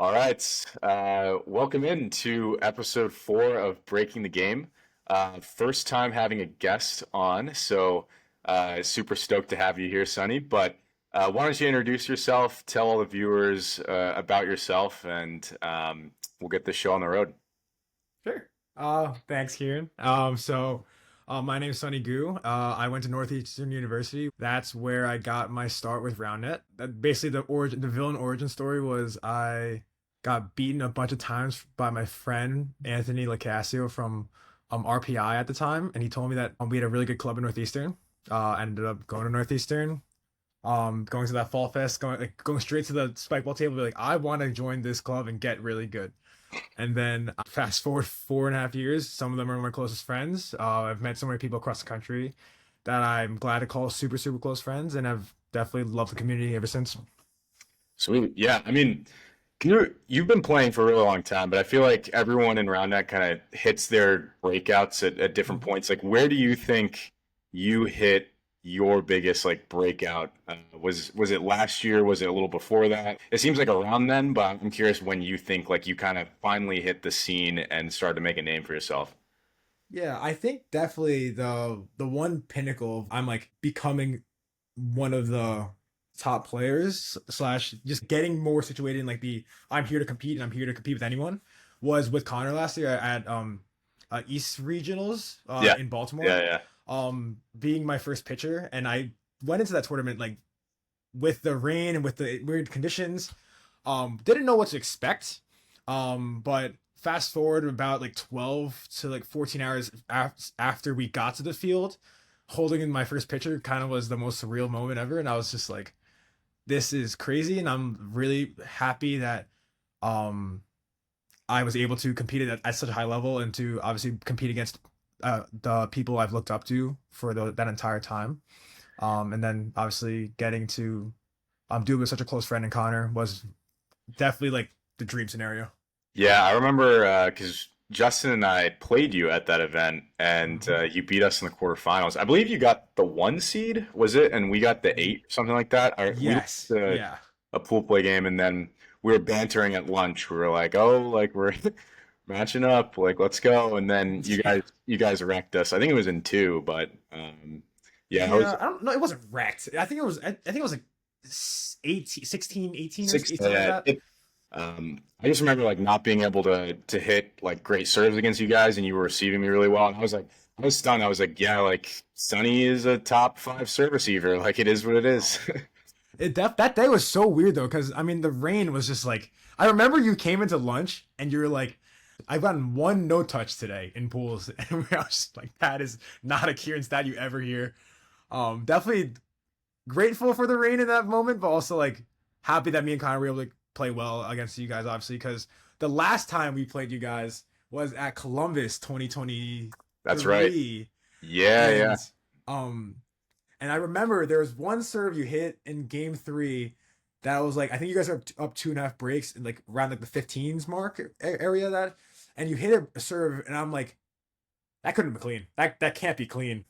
All right. Welcome in to episode 4 of Breaking the Game. First time having a guest on, so super stoked to have you here, Sonny. But why don't you introduce yourself, tell all the viewers about yourself, and we'll get this show on the road. Sure. Thanks, Kieran. My name's Sunny Gu. I went to Northeastern University. That's where I got my start with RoundNet. Basically, the villain origin story was I got beaten a bunch of times by my friend Anthony Lacasio from RPI at the time, and he told me that we had a really good club in Northeastern. I ended up going to Northeastern, going to that fall fest, going straight to the spike ball table, be like, I want to join this club and get really good. And then fast forward 4.5 years, some of them are my closest friends. I've met so many people across the country that I'm glad to call super, super close friends, and I've definitely loved the community ever since. Sweet. Yeah, I mean, you've been playing for a really long time, but I feel like everyone in Round kind of hits their breakouts at different Mhm. points. Like, where do you think you hit your biggest like breakout? Was it last year? Was it a little before that? It seems like around then, but I'm curious when you think like you kind of finally hit the scene and started to make a name for yourself. Yeah, I think definitely the one pinnacle of I'm like becoming one of the top players slash just getting more situated in like the I'm here to compete and I'm here to compete with anyone was with Connor last year at East Regionals Yeah, in Baltimore. yeah, yeah. Being my first pitcher, and I went into that tournament like with the rain and with the weird conditions. Didn't know what to expect. But fast forward about like 12 to like 14 hours after we got to the field, holding in my first pitcher kind of was the most surreal moment ever. And I was just like, this is crazy. And I'm really happy that um I was able to compete at such a high level and to obviously compete against the people I've looked up to for that entire time. And then obviously getting to do it with such a close friend in Connor was definitely like the dream scenario. Yeah, I remember because Justin and I played you at that event, and Mhm. you beat us in the quarterfinals. I believe you got the 1 seed, was it? And we got the eight, something like that. We lost Yes. Yeah. a pool play game, and then we were bantering at lunch. We were like, "Oh, like we're matching up, like let's go." And then Yeah. you guys wrecked us. I think it was in two, but yeah, I was Yeah. I don't know. It wasn't wrecked. I think it was. I think it was like 18, 16, 18 or six. something like that. I just remember like not being able to hit like great serves against you guys, and you were receiving me really well. And I was stunned. I was like, yeah, like Sonny is a top 5 serve receiver. Like it is what it is. That day was so weird though, because I mean the rain was just like I remember you came into lunch and you were like, I've gotten one no touch today in pools, and I was just like, that is not a Kieran stat you ever hear. Definitely grateful for the rain in that moment, but also like happy that me and Connor were able to play well against you guys, obviously, because the last time we played you guys was at Columbus That's right. 2023. Yeah, yeah. And um and I remember there was one serve you hit in game 3 that was like I think you guys are up 2.5 breaks in like around like the 15s mark area that and you hit a serve and I'm like, that couldn't be clean. That can't be clean.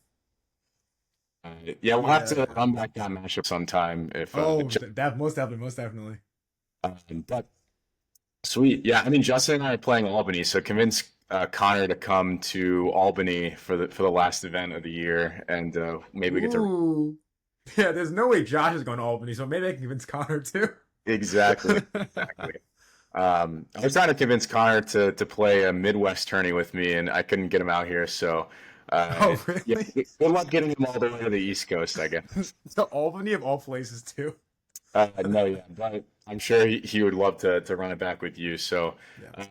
Yeah, we'll have to Yeah. run back that matchup sometime if Oh, that most definitely. but sweet. Yeah, I mean Justin and I are playing Albany, so convince Connor to come to Albany for the last event of the year, and maybe we get to Ooh. Yeah, there's no way Josh is going to Albany, so maybe I can convince Connor too. exactly. Exactly. I was trying to convince Connor to play a Midwest tourney with me, and I couldn't get him out here. So, Oh, yeah, really? good luck getting him all the way to the East Coast, I guess. To Albany of all places too. No, yeah, but I'm sure he would love to run it back with you. So, Yeah.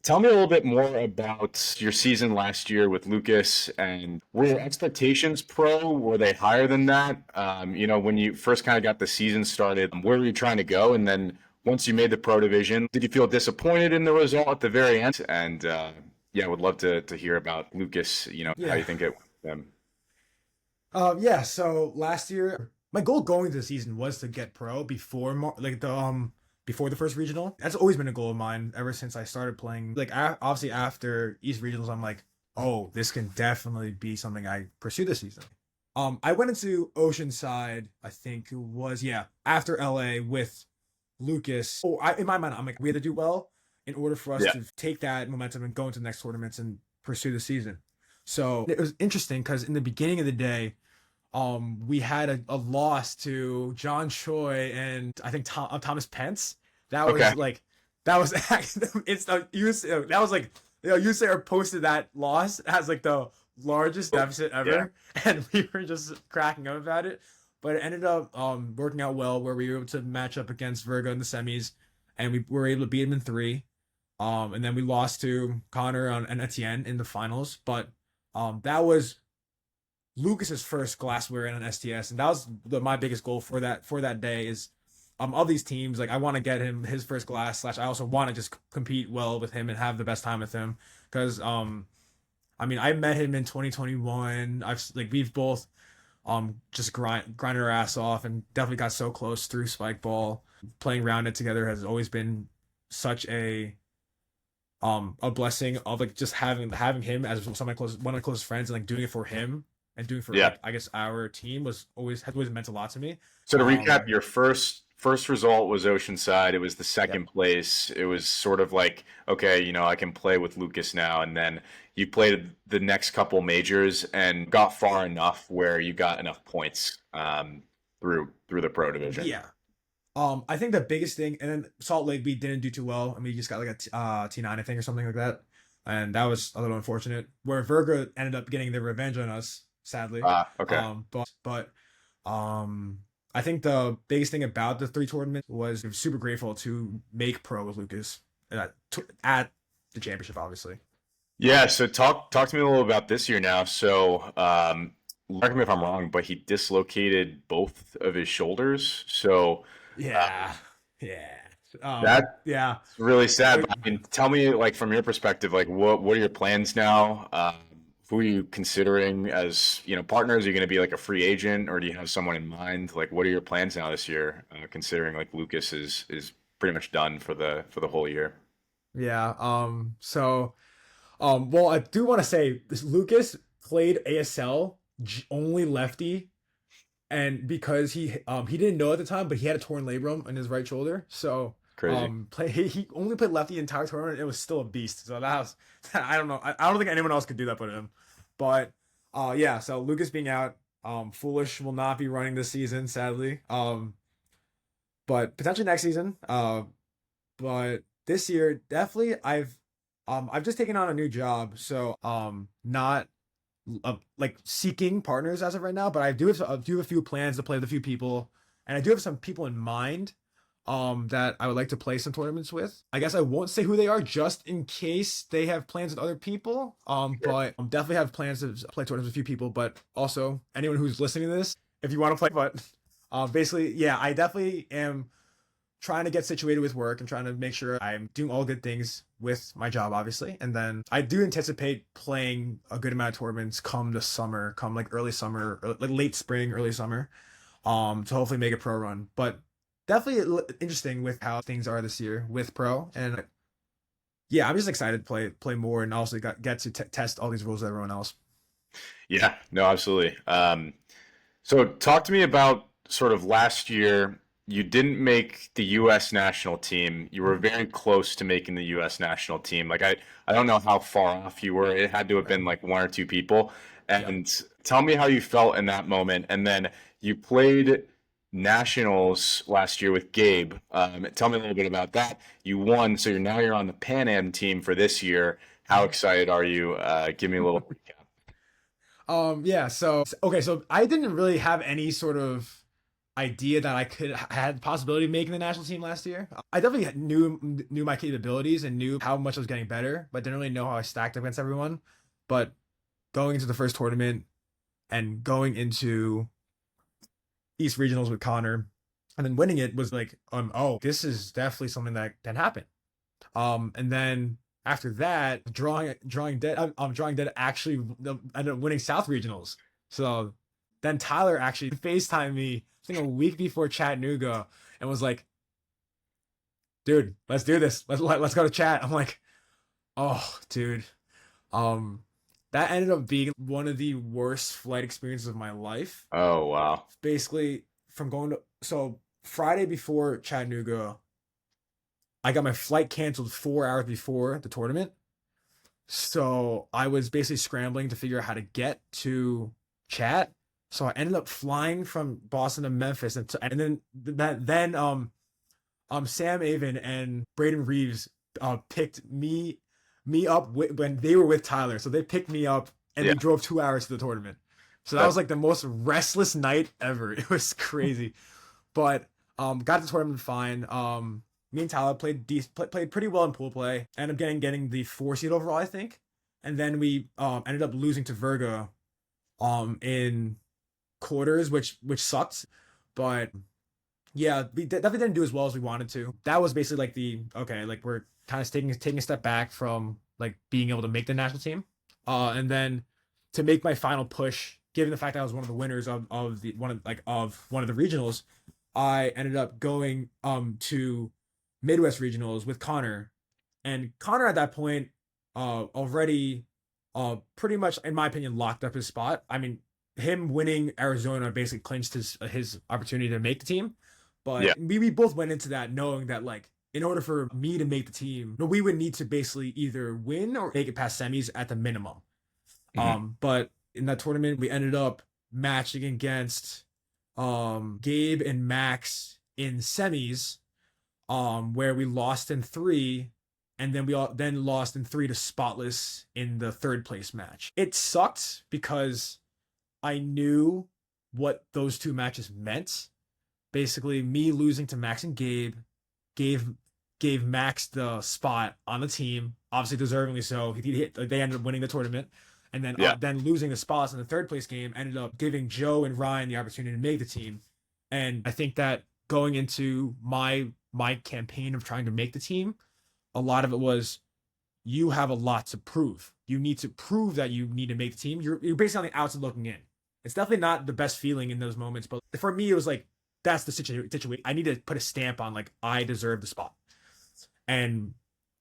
tell me a little bit more about your season last year with Lucas, and were your expectations pro? Were they higher than that? When you first kind of got the season started, where were you trying to go? And then once you made the pro division, did you feel disappointed in the result at the very end? And yeah, I would love to hear about Lucas, how Yeah. you think it went with them. Yeah, so last year my goal going into the season was to get pro before before the first regional. That's always been a goal of mine ever since I started playing. Like obviously after East Regionals I'm like, "Oh, this can definitely be something I pursue this season." I went into Oceanside, I think it was, yeah, after LA with Lucas, in my mind, I'm like, we had to do well in order for us Yeah. to take that momentum and go into the next tournaments and pursue the season. So it was interesting because in the beginning of the day, we had a loss to John Choi and I think Thomas Pence. That Okay. was like that was it's that was like USAR posted that loss as like the largest deficit Yeah. ever, and we were just cracking up about it. But it ended up working out well where we were able to match up against Virgo in the semis, and we were able to beat him in three. And then we lost to Connor and Etienne in the finals. But that was Lucas's first glassware in an STS, and that was my biggest goal for that day is of these teams, like I want to get him his first glass slash I also want to just compete well with him and have the best time with him because I mean I met him in 2021. We've both just grinded our ass off and definitely got so close through spike ball. Playing rounded together has always been such a blessing of like just having him as one of my closest friends and like doing it for him and doing for Yeah. like I guess our team has always meant a lot to me. So to Um, recap, your first result was Oceanside. It was the yep, second place. It was sort of like, okay, I can play with Lucas now. And then you played the next couple majors and got far enough where you got enough points through the pro division. yeah. I think the biggest thing, and then Salt Lake we didn't do too well. I mean, we just got like a T9 I think or something like that, and that was a little unfortunate. Where Virgo ended up getting their revenge on us, sadly. Okay. But I think the biggest thing about the three tournaments was I'm super grateful to make pro with Lucas at the championship, obviously. Yeah, so talk to me a little about this year now. So, correct me if I'm wrong, but he dislocated both of his shoulders. So, uh, Yeah, yeah, that's yeah. really sad. I, But I mean, tell me, like, from your perspective, like, what are your plans now? Who are you considering as, partners? Are you going to be like a free agent, or do you have someone in mind? Like, what are your plans now this year, considering like Lucas is pretty much done for the whole year? yeah. Well, I do want to say this Lucas played ASL only lefty, and because he didn't know at the time, but he had a torn labrum in his right shoulder. So Crazy. he only played lefty the entire tournament. It was still a beast. So that was I don't know. I don't think anyone else could do that but him. But yeah. So Lucas being out, Foolish will not be running this season, sadly. But potentially next season. But this year definitely I've just taken on a new job, so not like seeking partners as of right now, but I do have a few plans to play with a few people, and I do have some people in mind that I would like to play some tournaments with. I guess I won't say who they are just in case they have plans with other people. But definitely have plans to play tournaments with a few people, but also anyone who's listening to this, if you want to play, but basically, yeah, I definitely am trying to get situated with work and trying to make sure I'm doing all good things with my job, obviously. And then I do anticipate playing a good amount of tournaments come the summer, come like early summer, or like late spring, early summer, to hopefully make a pro run. But definitely interesting with how things are this year with pro. And yeah, I'm just excited to play more and also get to test all these rules with everyone else. Yeah, no, absolutely. So talk to me about sort of last year. You didn't make the U.S. national team. You were very close to making the U.S. national team. Like I don't know how far off you were. It had to have Right. been like one or two people. Yep. And tell me how you felt in that moment. And then you played nationals last year with Gabe. Tell me a little bit about that. You won, so you're on the Pan Am team for this year. How excited are you? Give me a little recap. Yeah, okay, so I didn't really have any sort of idea that I could had the possibility of making the national team last year. I definitely knew my capabilities and knew how much I was getting better, but didn't really know how I stacked up against everyone. But going into the first tournament and going into East Regionals with Connor and then winning it was like, oh, this is definitely something that can happen. And then after that, drawing dead actually ended up winning South Regionals. So then Tyler actually FaceTimed me, I think a week before Chattanooga, and was like, "Dude, let's do this. Let's go to chat." I'm like, "Oh, dude." Um, that ended up being one of the worst flight experiences of my life. Oh, wow. Basically, from going to Friday before Chattanooga. I got my flight canceled 4 hours before the tournament. So I was basically scrambling to figure out how to get to chat. So I ended up flying from Boston to Memphis, and then Sam Avon and Braden Reeves picked me up when they were with Tyler. So they picked me up and Yeah. we drove 2 hours to the tournament. So that was That like the most restless night ever. It was crazy, but got the tournament fine. Me and Tyler played pretty well in pool play. Ended up getting the 4 seed overall, I think, and then we ended up losing to Virgo in quarters, which sucked, but yeah, we definitely didn't do as well as we wanted to. That was basically like the okay, like we're kind of taking a step back from like being able to make the national team, and then to make my final push, given the fact that I was one of the winners of the one of the regionals, I ended up going to Midwest regionals with Connor, and Connor at that point already pretty much in my opinion locked up his spot. I mean, him winning Arizona basically clinched his opportunity to make the team. yeah. But we both went into that knowing that like in order for me to make the team, no, we would need to basically either win or make it past semis at the minimum. Mhm. But in that tournament, we ended up matching against Gabe and Max in semis, where we lost in three, and then we all then lost in three to Spotless in the third place match. It sucked because I knew what those two matches meant. Basically, me losing to Max and Gabe gave gave Max the spot on the team, obviously deservingly so. They ended up winning the tournament, and Yeah. then losing the spots in the third place game ended up giving Joe and Ryan the opportunity to make the team. And I think that going into my campaign of trying to make the team, a lot of it was you have a lot to prove. You need to prove that you need to make the team. You're basically on the outside looking in. It's definitely not the best feeling in those moments, but for me, it was like that's the situation. I need to put a stamp on like I deserve the spot, and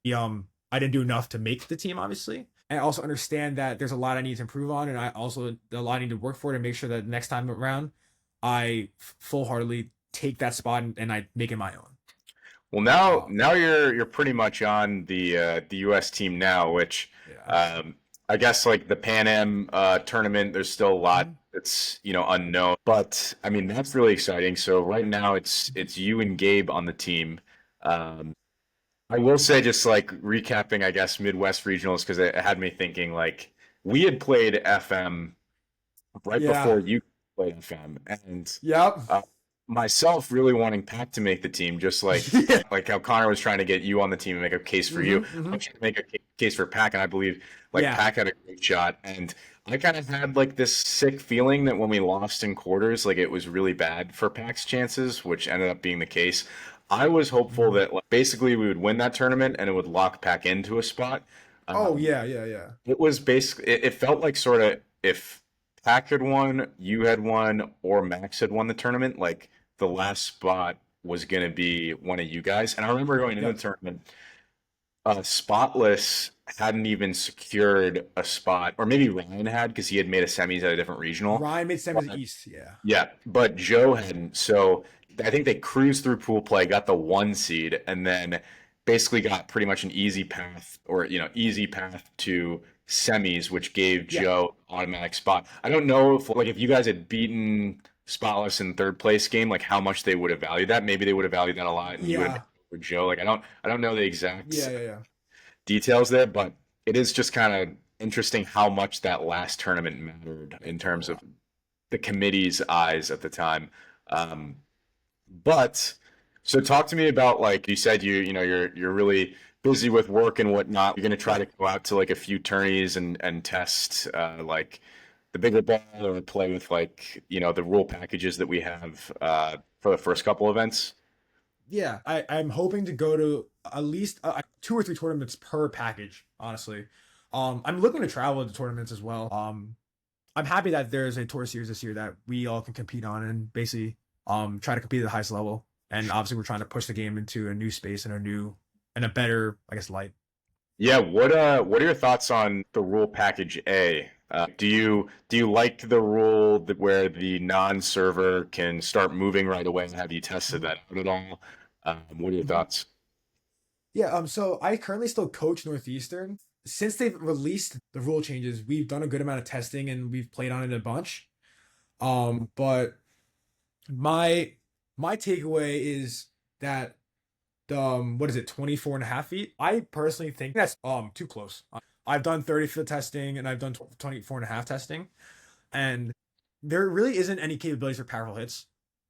I didn't do enough to make the team, obviously. And I also understand that there's a lot I need to improve on, and I also a lot I need to work for to make sure that next time around, I full heartedly take that spot and I make it my own. Well, now Um, now you're pretty much on the U.S. team now, which yeah. um, I guess like the Pan Am tournament, there's still a lot Mhm. that's unknown. But I mean that's really exciting. So right now it's you and Gabe on the team. Um, I will say just like recapping, I guess Midwest regionals because it had me thinking like we had played FM right Yeah. before you played FM, and Yep. uh, myself really wanting Pac to make the team, just Yeah. like how Connor was trying to get you on the team and make a case for you. Mm-hmm. I'm trying to make a case for Pac, and I believe like Yeah. Pac had a great shot, and I kind of had like this sick feeling that when we lost in quarters, like it was really bad for Pac's chances, which ended up being the case. I was hopeful Mhm. that like, basically we would win that tournament and it would lock Pac into a spot. Oh Um, yeah, yeah, yeah. it was basically, it felt like sort of if Pac had won, you had won, or Max had won the tournament, like the last spot was going to be one of you guys. And I remember going into the Yep. tournament, Spotless hadn't even secured a spot, or maybe Ryan had because he had made a semis at a different regional. Ryan made semis But East. Yeah. yeah, but Joe hadn't. So I think they cruised through pool play, got the 1 seed, and then basically got pretty much an easy path or easy path to semis, which gave Yeah. Joe automatic spot. I don't know if like if you guys had beaten Spotless in third place game, like how much they would have valued that. Maybe they would have valued that a lot, and you would have Yeah. been for Joe. Like I don't know the exact Yeah. Yeah. Yeah. details there, but it is just kind of interesting how much that last tournament mattered It in did a terms of lot. the committee's eyes at the time. Um, but so talk to me about like you said you're really busy with work and whatnot. You're gonna try to Right. go out to like a few tourneys and test like the bigger ball or play with like the rule packages that we have for the first couple events. Yeah. I'm hoping to go to at least two or three tournaments per package. Honestly, I'm looking to travel to tournaments as well. I'm happy that there's a tour series this year that we all can compete on and basically try to compete at the highest level. And obviously, we're trying to push the game into a new space and a better, I guess, light. Yeah, what are your thoughts on the rule package A? Do you like the rule that where the non-server can start moving right away? And have you tested Mhm. that out at all? What are your Mhm. thoughts? Yeah, so I currently still coach Northeastern. Since they've released the rule changes, we've done a good amount of testing and we've played on it a bunch. But my my takeaway is that what is it, 24 and a half feet? I personally think that's too close. I've done 30-foot testing and I've done 24 and a half testing, and there really isn't any capabilities for powerful hits.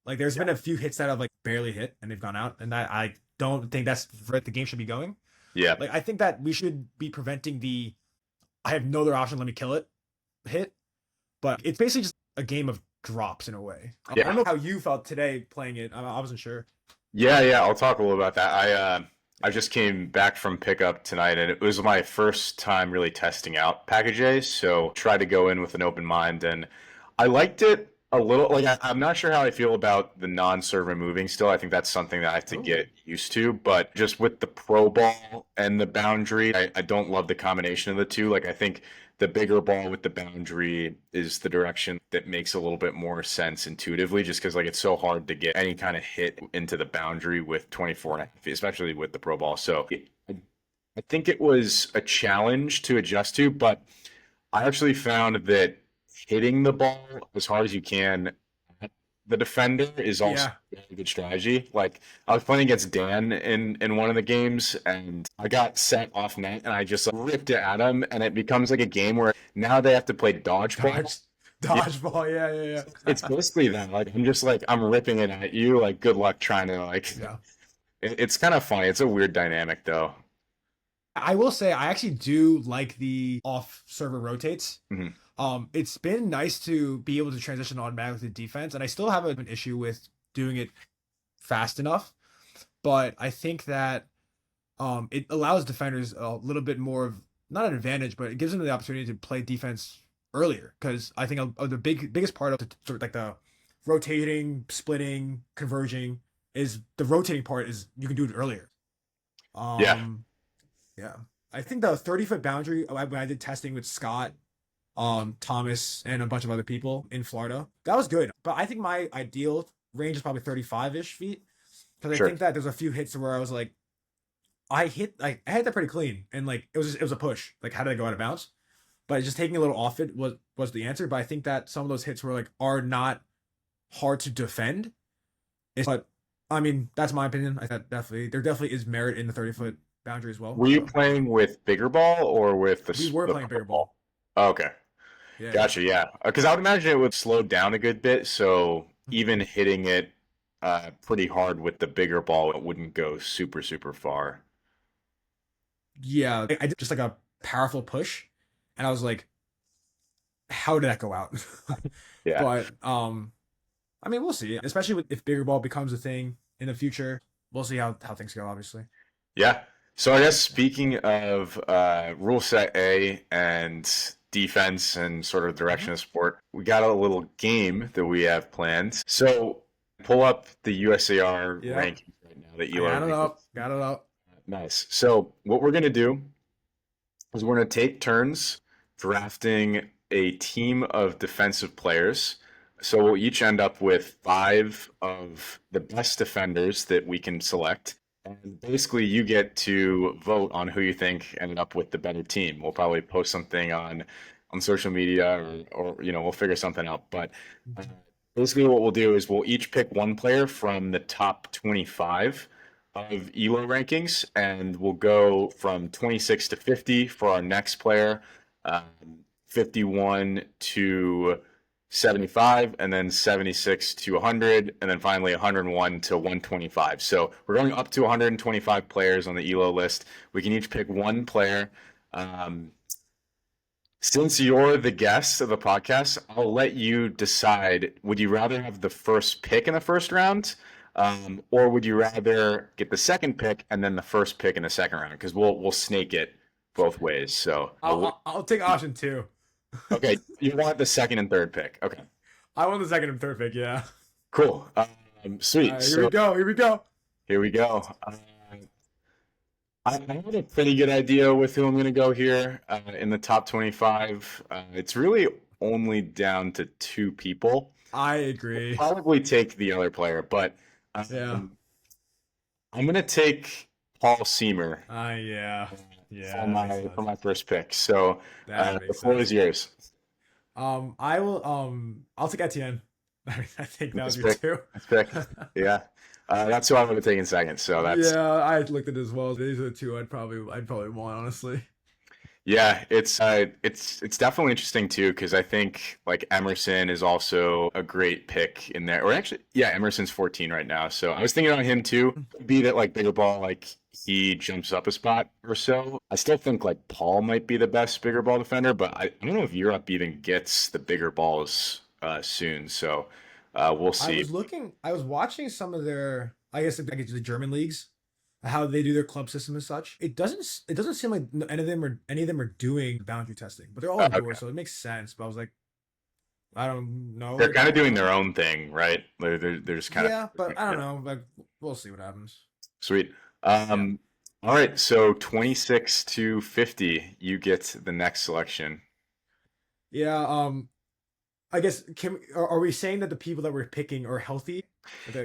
Like there's Yeah. been a few hits that have like barely hit and they've gone out, and that I don't think that's where the game should be going. Yeah. Like I think that we should be preventing the I have no other option, let me kill it hit. But it's basically just a game of drops in a way. I Yeah. don't know how you felt today playing it. I wasn't sure. Yeah, yeah, I'll talk a little about that. I just came back from pickup tonight, and it was my first time really testing out package A, so tried to go in with an open mind, and I liked it a little. Like I'm not sure how I feel about the non-server moving still. I think that's something that I have to Oh. get used to, but just with the pro ball and the boundary, I don't love the combination of the two. Like I think the bigger ball with the boundary is the direction that makes a little bit more sense intuitively, just because like it's so hard to get any kind of hit into the boundary with 24 and a half feet, especially with the pro ball. So I think it was a challenge to adjust to, but I actually found that hitting the ball as hard as you can at the defender is also Yeah. a very good strategy. Like I was playing against Dan in one of the games, and I got set off net, and I just like, ripped it at him, and it becomes like a game where now they have to play dodgeball. Dodge Yeah, dodgeball. Yeah, yeah, it's yeah. basically that. Like I'm just like I'm ripping it at you. Like good luck trying to like. Yeah. It's kind of funny. It's a weird dynamic though. I will say I actually do like the off server rotates. Mhm. It's been nice to be able to transition automatically to defense, and I still have an issue with doing it fast enough. But I think that it allows defenders a little bit more of not an advantage, but it gives them the opportunity to play defense earlier. Because I think the biggest part of the sort of like the rotating, splitting, converging is the rotating part is you can do it earlier. Yeah, Um, yeah, I think the 30-foot boundary when I did testing with Scott, Thomas, and a bunch of other people in Florida, that was good. But I think my ideal range is probably 35-ish feet because I sure. think that there's a few hits where I was like I hit that pretty clean and like it was a push. Like how did I go out of bounds? But just taking a little off it was the answer. But I think that some of those hits were like are not hard to defend. But I mean that's my opinion. I thought definitely there definitely is merit in the 30-foot boundary as well. Were you So playing with bigger ball or with we were the playing pro bigger ball. ball? Oh, okay, Yeah, yeah. gotcha. Yeah, because I would imagine it would slow down a good bit. So even hitting it pretty hard with the bigger ball, it wouldn't go super far. Yeah. I did just like a powerful push, and I was like, how did that go out? Yeah, But I mean, we'll see. Especially if bigger ball becomes a thing in the future, we'll see how things go. Obviously. yeah. So I guess speaking of rule set A and defense and sort of Mhm. direction of sport, we got a little game that we have planned. So pull up the USAR Yep. rankings right now, the I ELO got it rankings. up. Got it up. Nice. So what we're gonna do is we're going to take turns drafting a team of defensive players. So we'll each end up with five of the best defenders that we can select. And basically, you get to vote on who you think ended up with the better team. We'll probably post something on social media, or we'll figure something out. But uh, Mhm. basically, what we'll do is we'll each pick one player from the top 25 of ELO rankings, and we'll go from 26 to 50 for our next player, 51 to 75, and then 76 to 100, and then finally 101 to 125. So we're going up to 125 players on the ELO list. We can each pick one player. Um, since you're the guest of the podcast, I'll let you decide. Would you rather have the first pick in the first round, or would you rather get the second pick and then the first pick in the second round? Because we'll snake it both ways. So, I'll take option two. okay, you want the second and third pick. Okay, I won the second and third pick. Yeah. cool. All Sweet. right, here we So go. Here we go. here we go. I have a pretty good idea with who I'm going to go here in the top 25. It's really only down to two people. I I'll agree. probably take the other player, but Yeah. I'm going to take Paul Seamer Yeah. for Yeah, that makes my sense. pick. So That the makes floor is sense. yours. I'll take Etienne. I think that Nice was your pick. two. Nice pick. Yeah. That's who I would have taken second. So that's Yeah, I looked at it as well. These are the two I'd probably want, honestly. yeah, it's definitely interesting too because I think like Emerson is also a great pick in there. Or actually, yeah, Emerson's 14 right now. So I was thinking on him too. Could be that like bigger ball, like he jumps up a spot or so. I still think like Paul might be the best bigger ball defender, but I don't know if Europe even gets the bigger balls soon. So we'll see. I was watching some of their, I guess like the German leagues, how they do their club system and such. It doesn't seem like any of them are doing boundary testing, but they're all Okay. indoors, so it makes sense. But I was like, I don't know, They're like kind of how doing come? their own thing, right? They're just kind of Yeah, but I don't yeah. know. Like we'll see what happens. Sweet. Yeah. All right, so 26 to 50, you get the next selection. Yeah, I guess are we saying that the people that we're picking are healthy?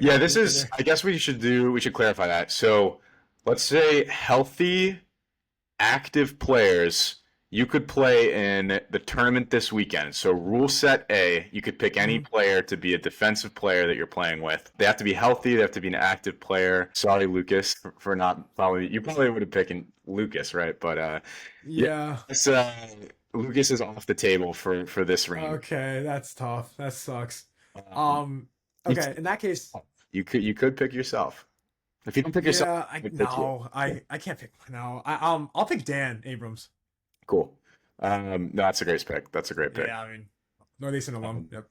Yeah, this Is is, there? I guess we should clarify that. So let's say healthy, active players, you could play in the tournament this weekend. So rule set A, you could pick any Mhm. player to be a defensive player that you're playing with. They have to be healthy, they have to be an active player. Sorry, Lucas, for not probably, you probably would have picked Lucas, right? But yeah, Yeah. it's, Lucas is off the table for this range. Okay, that's tough. That sucks. Um, Um, you, okay, in that case, you could pick yourself. If you don't pick yourself, yeah, I I pick you. no, I can't pick no. I'll pick Dan Abrams. Cool. No, that's a great pick. That's a great pick. Yeah, I mean, Northeastern alum. Um, Yep.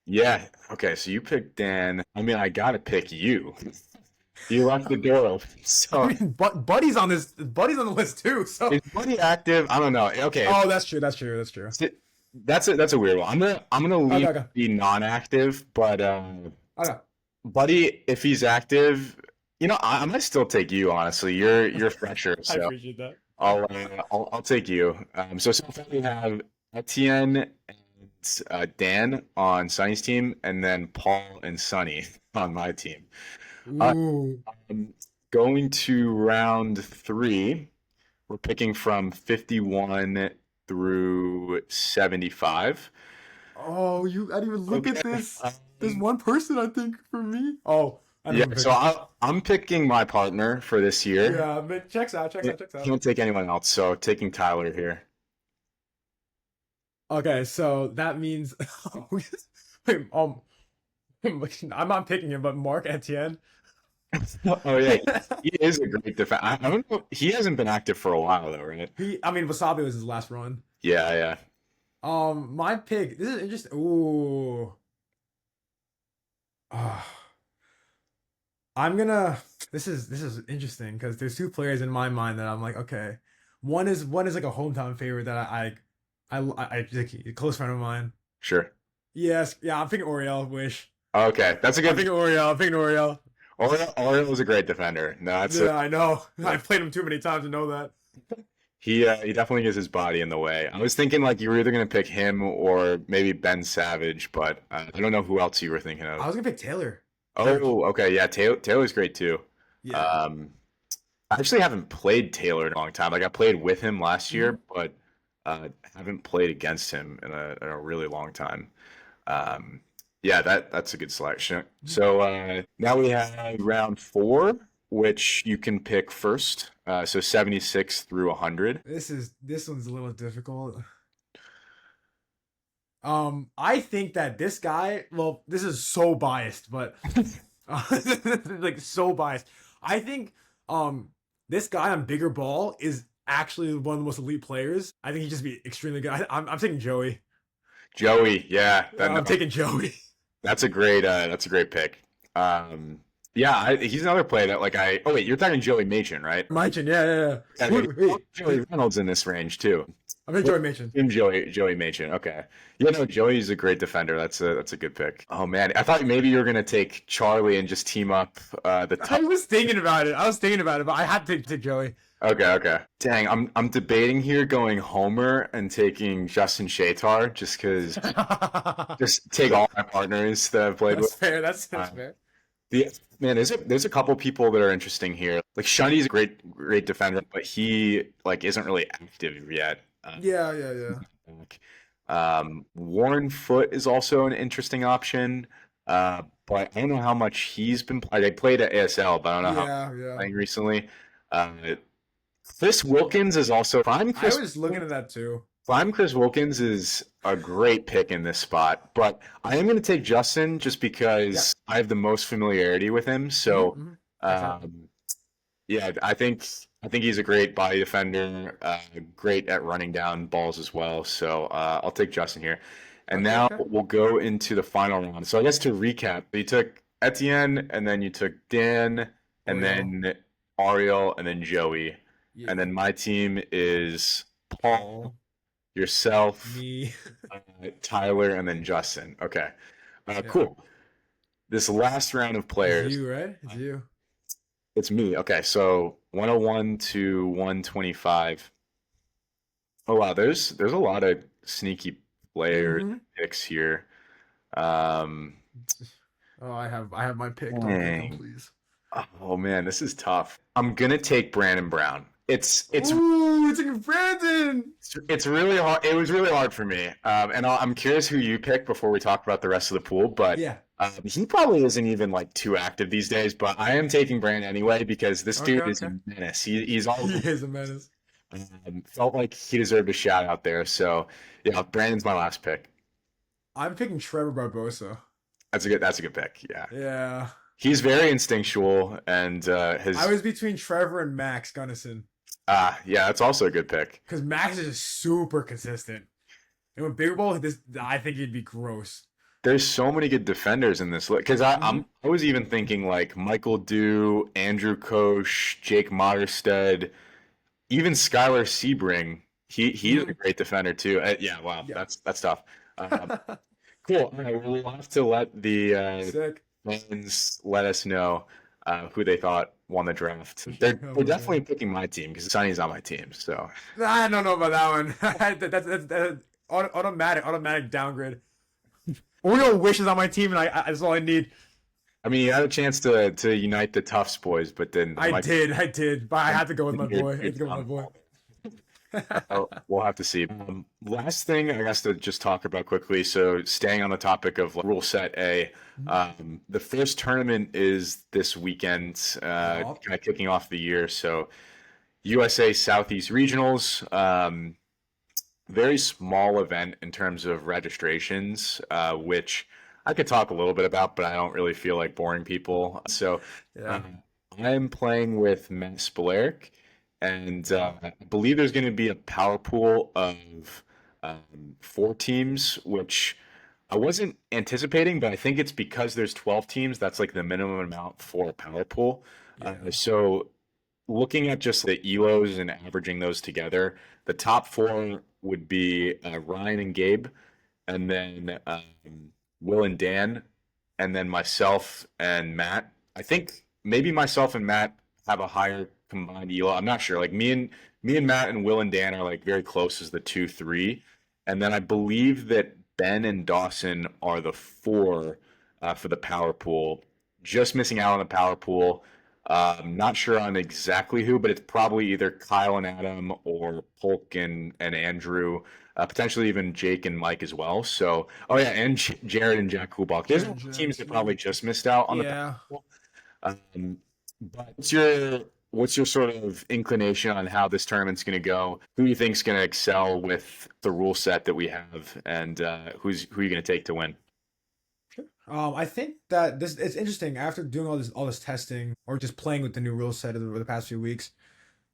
yeah. Okay. So you picked Dan. I mean, I gotta pick you. You left the door open. I So mean, but Buddy's on the list too. So, is Buddy active? I don't know. Okay. oh, that's true. That's true. That's true. That's a weird one. I'm gonna Okay, leave okay, the non-active, but okay. Buddy, if he's active, I might still take you. Honestly, you're fresher, I so appreciate that. I'll take you. So far we have Etienne and Dan on Sonny's team, and then Paul and Sonny on my team. Uh, Ooh. um, Going to round three, we're picking from 51 through 75. Oh, I didn't even look Okay. at this. There's Um, one person I think for me. Oh, I know yeah, who I'm so picking. I'm picking my partner for this year. Yeah, but checks out, checks out, checks out. Can't take anyone else, so taking Tyler here. Okay, so that means wait, I'm not picking him, but Mark Etienne. Oh yeah, he is a great defense. I don't know. He hasn't been active for a while though, right? I mean, Wasabi was his last run. Yeah, yeah. My pick. This is interesting. Ooh. Ah, I'm gonna. This is interesting because there's two players in my mind that I'm like, okay. One is like a hometown favorite that I like a close friend of mine. Sure. Yes, yeah, I'm picking Oriel. Wish. Okay, that's a I'm good. picking Oriel. I'm picking Oriel. Oriole was a great defender. No, that's a, Yeah, I know. I've played him too many times to know that. he definitely gets his body in the way. I was thinking like you were either gonna pick him or maybe Ben Savage, but I don't know who else you were thinking I of. was gonna pick Taylor Church. Oh, okay, yeah, Taylor's great too. Yeah. Um, I actually haven't played Taylor in a long time. Like I played with him last Mhm. year, but haven't played against him in a really long time. Um, yeah, that's a good selection. So now we have round four, which you can pick first. So 76 through 100. This one's a little difficult. I think that this guy, well, this is so biased, but like so biased. I think this guy on bigger ball is actually one of the most elite players. I think he'd just be extremely good. I'm taking Joey. Joey, yeah, that no, I'm taking Joey. that's a great pick. Yeah, he's another player that like I. Oh wait, you're talking Joey Machen, right? Machen, yeah, yeah, yeah. Yeah, Joey Wait. Reynolds in this range too. I'm taking Joey Machen. In Joey Machen. Okay. Yeah, no, Joey's a great defender. That's a good pick. Oh man, I thought maybe you were gonna take Charlie and just team up the I top. was thinking about it. I was thinking about it, but I had to take Joey. Okay, okay. Dang, I'm debating here going Homer and taking Justin Shatar just because just take all my partners that I've played That's with. fair. That's Uh, fair. the Man, there's a couple people that are interesting here. Like Shunny's a great defender, but he like isn't really active yet. Yeah, yeah, yeah. Back. Warren Foote is also an interesting option, but I don't know how much he's been. They played at ASL, but I don't know how Yeah, he's yeah. playing recently. Uh, Chris Wilkins is also fine. I was looking at that too. Prime Chris Wilkins is a great pick in this spot, but I am going to take Justin just Yeah. because I have the most familiarity with him. So, Mm-hmm. Makes sense. um, yeah, I think he's a great body defender, great at running down balls as well. So I'll take Justin here. And Okay, now okay. we'll go into the final round. So I guess to recap, you took Etienne, and then you took Dan, and Oriole. then Ariel, and then Joey. And Yeah. then my team is Paul, Paul. yourself, Me. Tyler, and then Justin. Okay. Yeah. Cool. This last round of It's players, you, right? It's you. it's me. Okay, so 101 to 125. Oh wow, there's a lot of sneaky players Mm-hmm. picks here. Um, Oh, I have my pick. Don't pick him, dang. please. Oh man, this is tough. I'm gonna take Brandon Brown. Ooh, it's like Brandon. It's really hard. It was really hard for me. And I'm curious who you pick before we talk about the rest of the pool. But Yeah. he probably isn't even like too active these days. But I am taking Brand anyway because this Okay, dude is okay. a menace. He's all He is a menace. felt like he deserved a shout out there. So yeah, Brandon's my last pick. I'm picking Trevor Barbosa. That's a good pick. Yeah, Yeah. he's very instinctual and I his was between Trevor and Max Gunnison. yeah, that's also a good pick. Because Max is just super consistent. And with Big Ball, I think he'd be gross. There's so many good defenders in this list because Mm-hmm. I was even thinking like Michael Dew, Andrew Koch, Jake Modderstead, even Skylar Sebring. He's Mm-hmm. a great defender too. Yeah, wow, Yeah. that's tough. Um, cool. All right, well, we'll have to let the Sick. fans let us know who they thought won the draft. They're Oh, definitely man. picking my team because Sonny's on my team. So I don't know about that one. That's automatic downgrade. Oreo wishes on my team, and that's all I need. I mean, you had a chance to unite the Tufts boys, but then I did, but I had to go with my boy. I your had to go with my boy. downfall. Oh, we'll have to see. Last thing I guess to just talk about quickly. So, staying on the topic of like, rule set A, the first tournament is this weekend, Yup. kind of kicking off the year. So, USA Southeast Regionals, very small event in terms of registrations, which I could talk a little bit about, but I don't really feel like boring people. So, Yeah. um, I'm playing with Matt Spolaric, and I believe there's going to be a power pool of four teams, which I wasn't anticipating, but I think it's because there's 12 teams. That's like the minimum amount for a power pool. Yeah. So looking at just the ELOs and averaging those together, the top four would be Ryan and Gabe, and then Will and Dan, and then myself and Matt. I think maybe myself and Matt have a higher combined ELO. I'm not sure. Like me and Matt and Will and Dan are like very close as the 2-3, and then I believe that Ben and Dawson are the four for the power pool. Just missing out on the power pool. Not sure on exactly who, but it's probably either Kyle and Adam or Polk and Andrew, potentially even Jake and Mike as well. So, oh yeah, and Jared and Jack Kubak. There's a Jared lot and of Jack teams that probably too. just missed out on the power Yeah. pool. Um, but what's your sort of inclination on how this tournament's going to go? Who do you think's going to excel with the rule set that we have, and who are you going to take to win? I think that this it's interesting after doing all this testing or just playing with the new rule set over the past few weeks.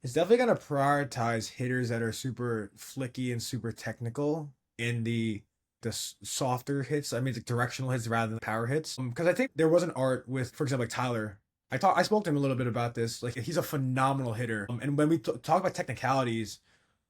It's definitely gonna prioritize hitters that are super flicky and super technical in the softer hits. I mean, like directional hits rather than power hits. Because I think there was an art with, for example, like Tyler. I spoke to him a little bit about this. Like he's a phenomenal hitter. And when we talk about technicalities,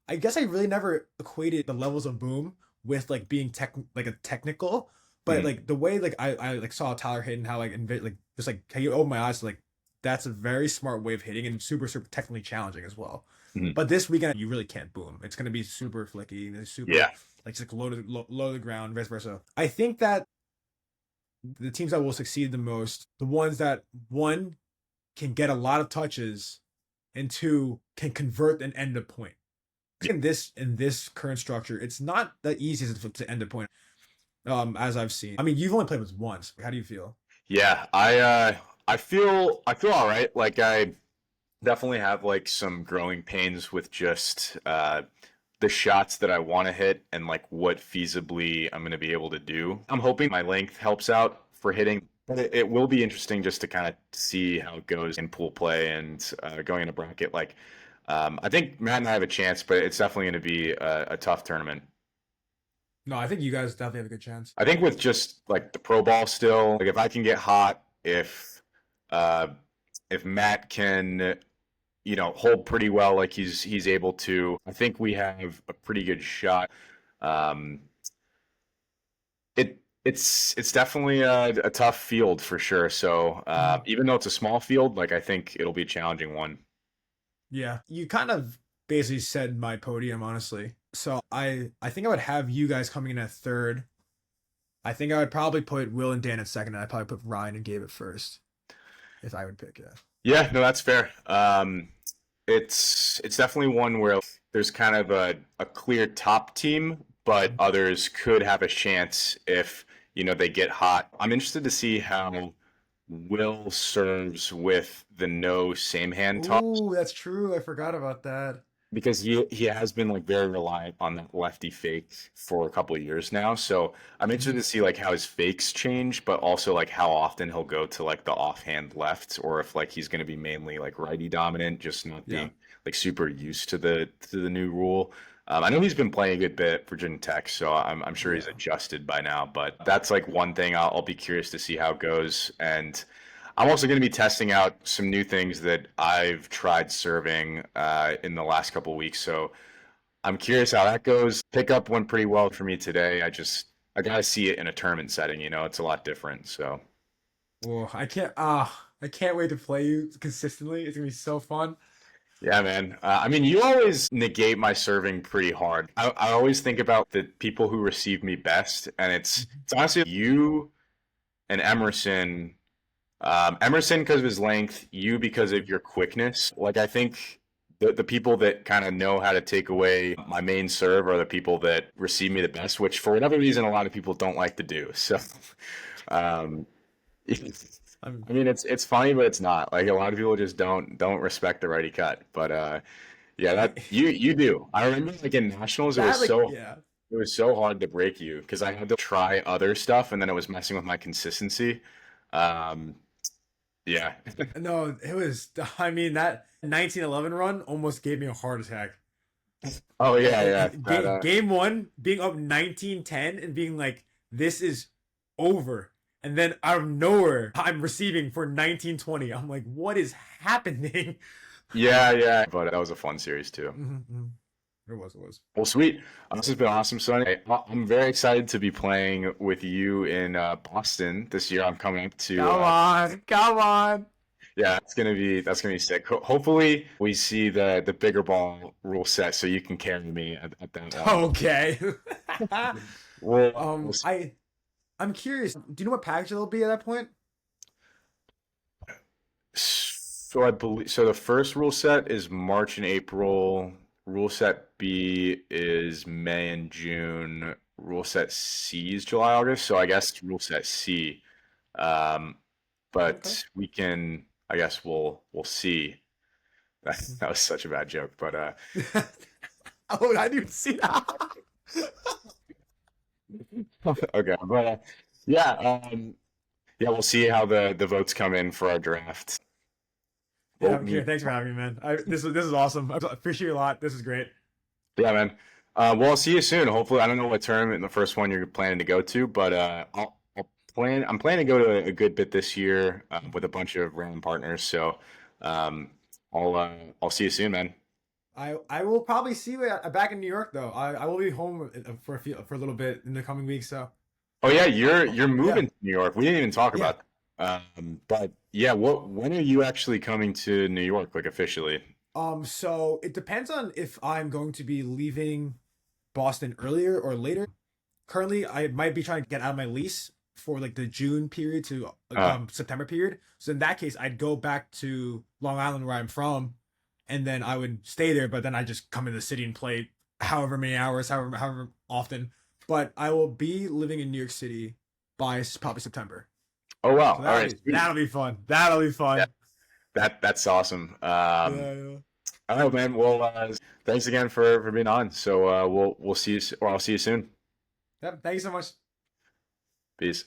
I guess I really never equated the levels of boom with like being like a technical, but Mhm. like the way like I like saw Tyler hit and how like like just like how you open my eyes to like that's a very smart way of hitting and super technically challenging as well. Mhm. But this weekend you really can't boom. It's gonna be super flicky and super Yeah. like just low to the ground, vice versa. I think that The teams that will succeed the most, the ones that one can get a lot of touches and two can convert and end a point. In this current structure, it's not that easy to end a point. As I've seen. I mean, you've only played with once. How do you feel? Yeah, I feel all right. Like I definitely have like some growing pains with just the shots that I want to hit and like what feasibly I'm going to be able to do. I'm hoping my length helps out for hitting, but it will be interesting just to kind of see how it goes in pool play and going in a bracket. Like, I think Matt and I have a chance, but it's definitely going to be a tough tournament. No, I think you guys definitely have a good chance. I think with just like the pro ball still, like if I can get hot, uh, if Matt can hold pretty well like he's able to. I think we have a pretty good shot. Um, it's definitely a tough field for sure. So Mhm. even though it's a small field, like I think it'll be a challenging one. Yeah, you kind of basically said my podium, honestly. So I think I would have you guys coming in at third. I think I would probably put Will and Dan at second, and I'd probably put Ryan and Gabe at first, if I would pick. Yeah. Yeah, no, that's fair. It's definitely one where there's kind of a clear top team, but Mhm. others could have a chance if they get hot. I'm interested to see how Will serves with the no same hand toss Ooh, that's true. I forgot about that. because he has been like very reliant on that lefty fake for a couple of years now. So I'm interested Mhm. to see like how his fakes change, but also like how often he'll go to like the offhand left, or if like he's going to be mainly like righty dominant, just not Yeah. being like super used to the new rule. I know he's been playing a good bit Virginia Tech, so I'm sure he's Yeah. adjusted by now. But that's like one thing I'll be curious to see how it goes. And I'm also going to be testing out some new things that I've tried serving in the last couple of weeks. So I'm curious how that goes. Pickup went pretty well for me today. I got to see it in a tournament setting. It's a lot different. So Well, I can't wait to play you consistently. It's gonna be so fun. yeah, man. I mean, you always negate my serving pretty hard. I always think about the people who receive me best, and it's honestly you and Emerson. Emerson because of his length, you because of your quickness. Like I think the people that kind of know how to take away my main serve are the people that receive me the best, which for whatever reason a lot of people don't like to do. So, um, I'm I mean it's funny, but it's not. Like a lot of people just don't respect the righty cut. But yeah, that you do. I remember like in nationals, that like yeah. it was so hard to break you because I had to try other stuff and then it was messing with my consistency. Um, yeah. No, it was. I mean, that 1911 run almost gave me a heart attack. Oh yeah, yeah. That Game one, being up 19-10 and being like, this is over. And then out of nowhere, I'm receiving for 19-20. I'm like, what is happening? yeah, yeah. But that was a fun series too. Mhm. It was, it was. Well, sweet. This has been awesome, Sonny. I'm very excited to be playing with you in Boston this year. I'm coming up to Come on, come on. yeah, that's gonna be sick. Hopefully, we see the bigger ball rule set so you can carry me at that one. Okay. We'll I'm curious. Do you know what package it'll be at that point? So I believe so. The first rule set is March and April. Rule set B is May and June. Rule set C is July, August. So I guess rule set C. Um, Okay. but we can. I guess we'll see. That was such a bad joke, but Oh, I didn't see that. okay. But yeah, yeah, we'll see how the votes come in for our draft. Yeah, Vote I'm me. here. Thanks for having me, man. This is awesome. I appreciate you a lot. This is great. Yeah, man. Well, I'll see you soon. Hopefully, I don't know what tournament the first one you're planning to go to, but I'm planning to go to a good bit this year with a bunch of random partners. So um, I'll see you soon, man. I will probably see you back in New York though. I will be home for a little bit in the coming weeks. So Oh yeah, you're yeah, moving to New York. We didn't even talk yeah. about that. But yeah, when are you actually coming to New York, like officially? So it depends on if I'm going to be leaving Boston earlier or later. Currently, I might be trying to get out of my lease for like the June period to Uh, September period. So in that case, I'd go back to Long Island where I'm from, and then I would stay there. But then I just come into the city and play however many hours, however often. But I will be living in New York City by probably September. oh wow. So All right. Sweet. that'll be fun. That'll be Yeah, fun. that's awesome. Yeah, yeah. All right, man. Well, thanks again for being on. So we'll see you, or I'll see you soon. Yep. Thank you so much. Peace.